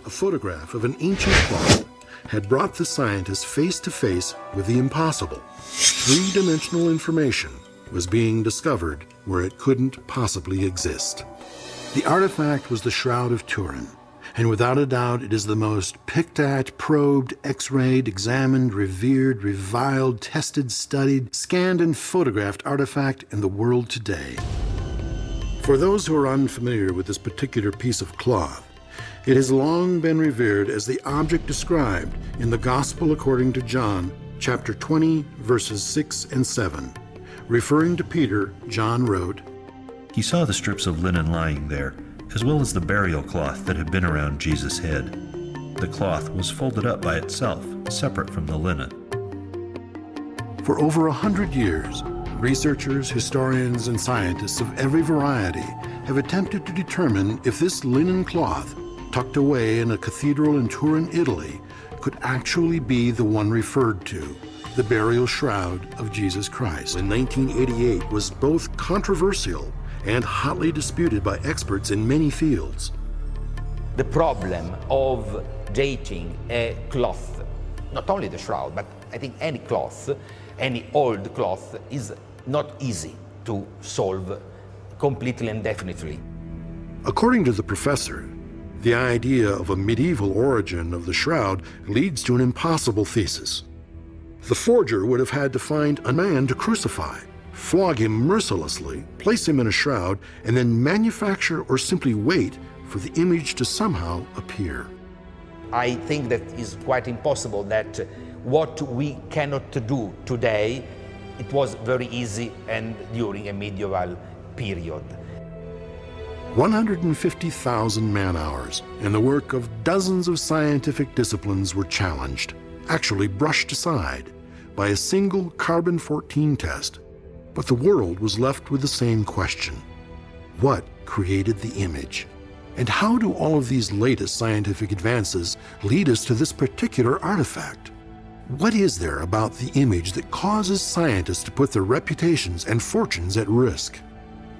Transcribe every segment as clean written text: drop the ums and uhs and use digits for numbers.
a photograph of an ancient cloth had brought the scientists face to face with the impossible. Three-dimensional information was being discovered where it couldn't possibly exist. The artifact was the Shroud of Turin, and without a doubt it is the most picked at, probed, x-rayed, examined, revered, reviled, tested, studied, scanned, and photographed artifact in the world today. For those who are unfamiliar with this particular piece of cloth, it has long been revered as the object described in the Gospel according to John, chapter 20, verses 6 and 7. Referring to Peter, John wrote, "He saw the strips of linen lying there, as well as the burial cloth that had been around Jesus' head. The cloth was folded up by itself, separate from the linen." For over 100 years, researchers, historians, and scientists of every variety have attempted to determine if this linen cloth, tucked away in a cathedral in Turin, Italy, could actually be the one referred to, the burial shroud of Jesus Christ. In 1988 was both controversial and hotly disputed by experts in many fields. The problem of dating a cloth, not only the shroud, but I think any cloth, any old cloth, is not easy to solve completely and definitely. According to the professor, the idea of a medieval origin of the shroud leads to an impossible thesis. The forger would have had to find a man to crucify, flog him mercilessly, place him in a shroud, and then manufacture or simply wait for the image to somehow appear. I think that is quite impossible, that what we cannot do today, it was very easy and during a medieval period. 150,000 man-hours and the work of dozens of scientific disciplines were challenged, actually brushed aside, by a single carbon-14 test. But the world was left with the same question. What created the image? And how do all of these latest scientific advances lead us to this particular artifact? What is there about the image that causes scientists to put their reputations and fortunes at risk?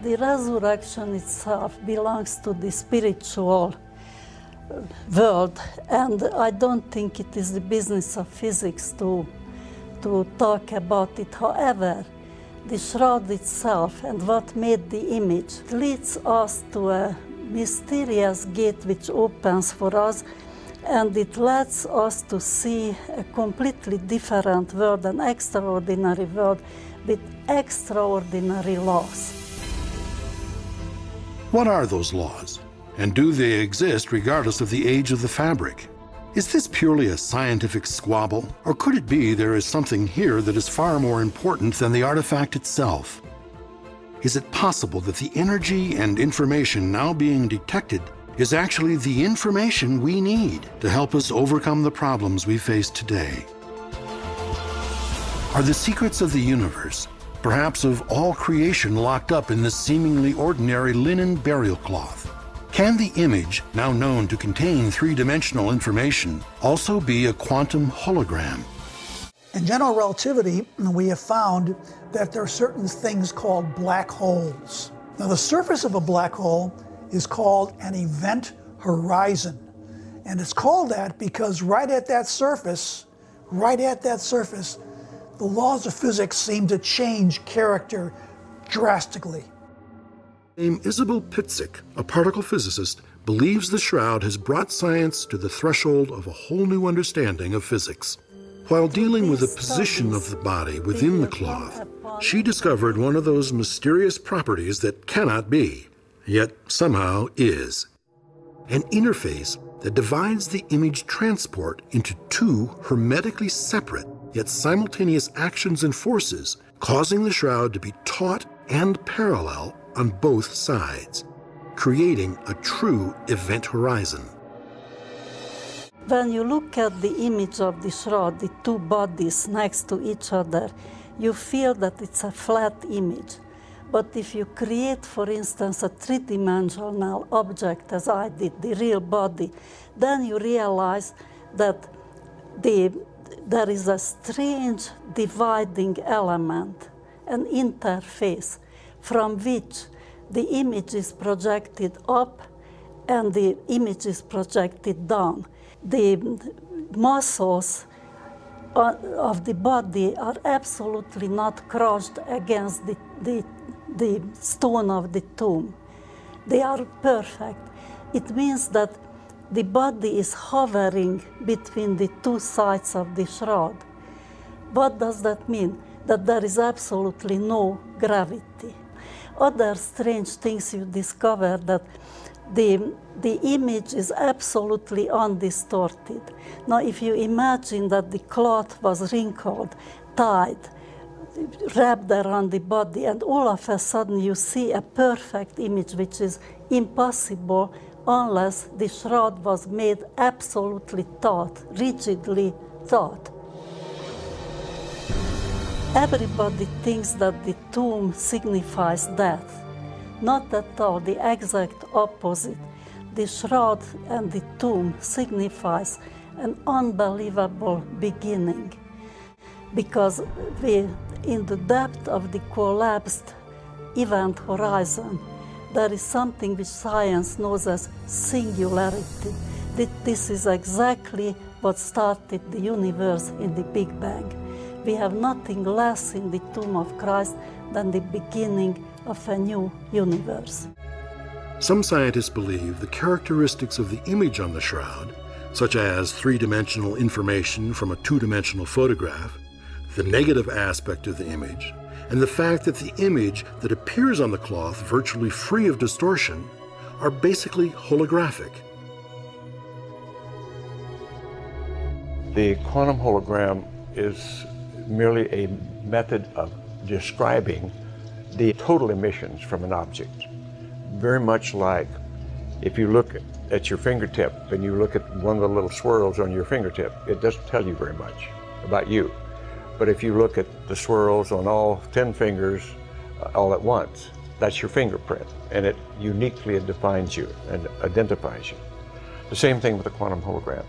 The resurrection itself belongs to the spiritual world, and I don't think it is the business of physics to talk about it. However, the shroud itself and what made the image leads us to a mysterious gate which opens for us, and it lets us to see a completely different world, an extraordinary world with extraordinary laws. What are those laws? And do they exist regardless of the age of the fabric? Is this purely a scientific squabble, or could it be there is something here that is far more important than the artifact itself? Is it possible that the energy and information now being detected is actually the information we need to help us overcome the problems we face today? Are the secrets of the universe, perhaps of all creation, locked up in this seemingly ordinary linen burial cloth? Can the image, now known to contain three-dimensional information, also be a quantum hologram? In general relativity, we have found that there are certain things called black holes. Now, the surface of a black hole is called an event horizon. And it's called that because right at that surface, the laws of physics seem to change character drastically. Isabel Pitzik, a particle physicist, believes the shroud has brought science to the threshold of a whole new understanding of physics. While dealing with the position of the body within the cloth, she discovered one of those mysterious properties that cannot be, yet somehow is. An interface that divides the image transport into two hermetically separate yet simultaneous actions and forces, causing the shroud to be taut and parallel on both sides, creating a true event horizon. When you look at the image of the shroud, the two bodies next to each other, you feel that it's a flat image. But if you create, for instance, a three-dimensional object, as I did, the real body, then you realize that there is a strange dividing element, an interface, from which the image is projected up and the image is projected down. The muscles of the body are absolutely not crushed against the stone of the tomb. They are perfect. It means that the body is hovering between the two sides of the shroud. What does that mean? That there is absolutely no gravity. Other strange things you discover that the image is absolutely undistorted. Now, if you imagine that the cloth was wrinkled, tied, wrapped around the body, and all of a sudden you see a perfect image, which is impossible unless the shroud was made absolutely taut, rigidly taut. Everybody thinks that the tomb signifies death. Not at all, the exact opposite. The shroud and the tomb signifies an unbelievable beginning, because in the depth of the collapsed event horizon, there is something which science knows as singularity. This is exactly what started the universe in the Big Bang. We have nothing less in the tomb of Christ than the beginning of a new universe. Some scientists believe the characteristics of the image on the shroud, such as three-dimensional information from a two-dimensional photograph, the negative aspect of the image, and the fact that the image that appears on the cloth, virtually free of distortion, are basically holographic. The quantum hologram is merely a method of describing the total emissions from an object. Very much like if you look at your fingertip and you look at one of the little swirls on your fingertip, it doesn't tell you very much about you. But if you look at the swirls on all 10 fingers all at once, that's your fingerprint, and it uniquely defines you and identifies you. The same thing with the quantum hologram.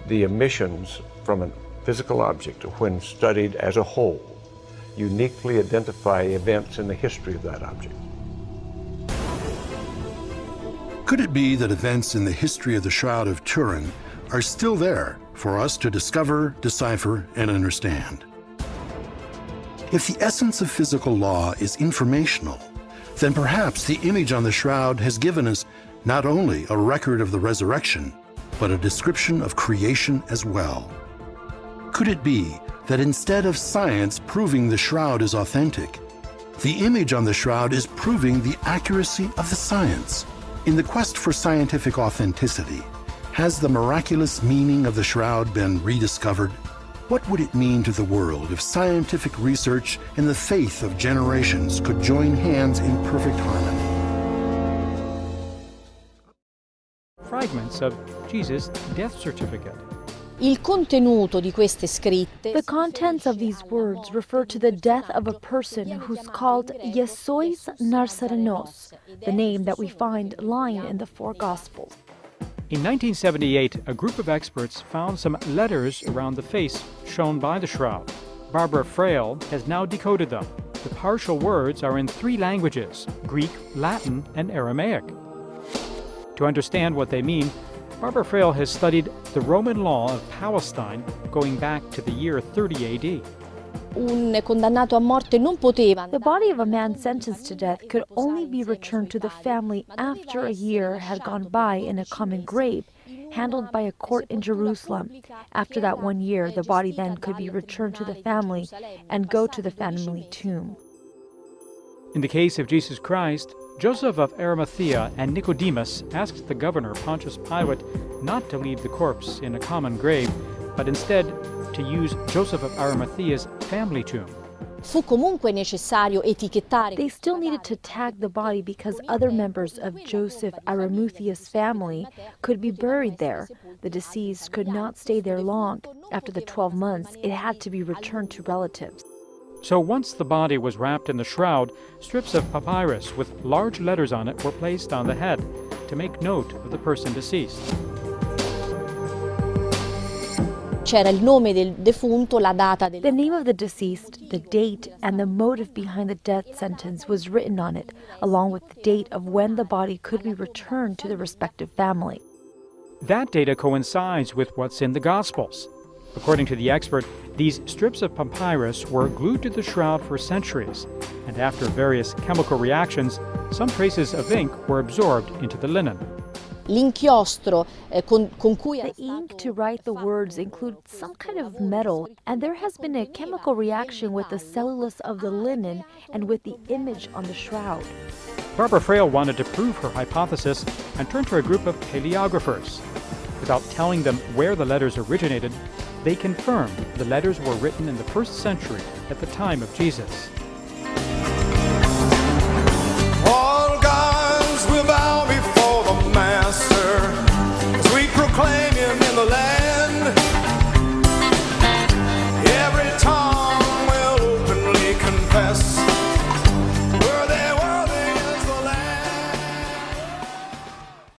The emissions from a physical object, when studied as a whole, uniquely identify events in the history of that object. Could it be that events in the history of the Shroud of Turin are still there for us to discover, decipher, and understand? If the essence of physical law is informational, then perhaps the image on the shroud has given us not only a record of the resurrection, but a description of creation as well. Could it be that instead of science proving the shroud is authentic, the image on the shroud is proving the accuracy of the science? In the quest for scientific authenticity, has the miraculous meaning of the shroud been rediscovered? What would it mean to the world if scientific research and the faith of generations could join hands in perfect harmony? Fragments of Jesus' death certificate. Il contenuto di queste scritte. The contents of these words refer to the death of a person who's called Iesois Narsarenos, the name that we find lying in the four Gospels. In 1978, a group of experts found some letters around the face shown by the shroud. Barbara Frail has now decoded them. The partial words are in three languages: Greek, Latin, and Aramaic. To understand what they mean, Barbara Frail has studied the Roman law of Palestine going back to the year 30 AD. Un condannato a morte non poteva. The body of a man sentenced to death could only be returned to the family after a year had gone by in a common grave, handled by a court in Jerusalem. After that 1 year, the body then could be returned to the family and go to the family tomb. In the case of Jesus Christ, Joseph of Arimathea and Nicodemus asked the governor Pontius Pilate not to leave the corpse in a common grave, but instead to use Joseph of Arimathea's family tomb. Fu comunque necessario etichettare. They still needed to tag the body because other members of Joseph Arimathea's family could be buried there. The deceased could not stay there long. After the 12 months, it had to be returned to relatives. So once the body was wrapped in the shroud, strips of papyrus with large letters on it were placed on the head to make note of the person deceased. c'era il nome del defunto, la data del... The name of the deceased, the date, and the motive behind the death sentence was written on it, along with the date of when the body could be returned to the respective family. That data coincides with what's in the Gospels. According to the expert, these strips of papyrus were glued to the shroud for centuries, and after various chemical reactions, some traces of ink were absorbed into the linen. L'inchiostro con cui The ink to write the words include some kind of metal, and there has been a chemical reaction with the cellulose of the linen and with the image on the shroud. Barbara Frail wanted to prove her hypothesis and turned to a group of paleographers. Without telling them where the letters originated, they confirmed the letters were written in the 1st century at the time of Jesus.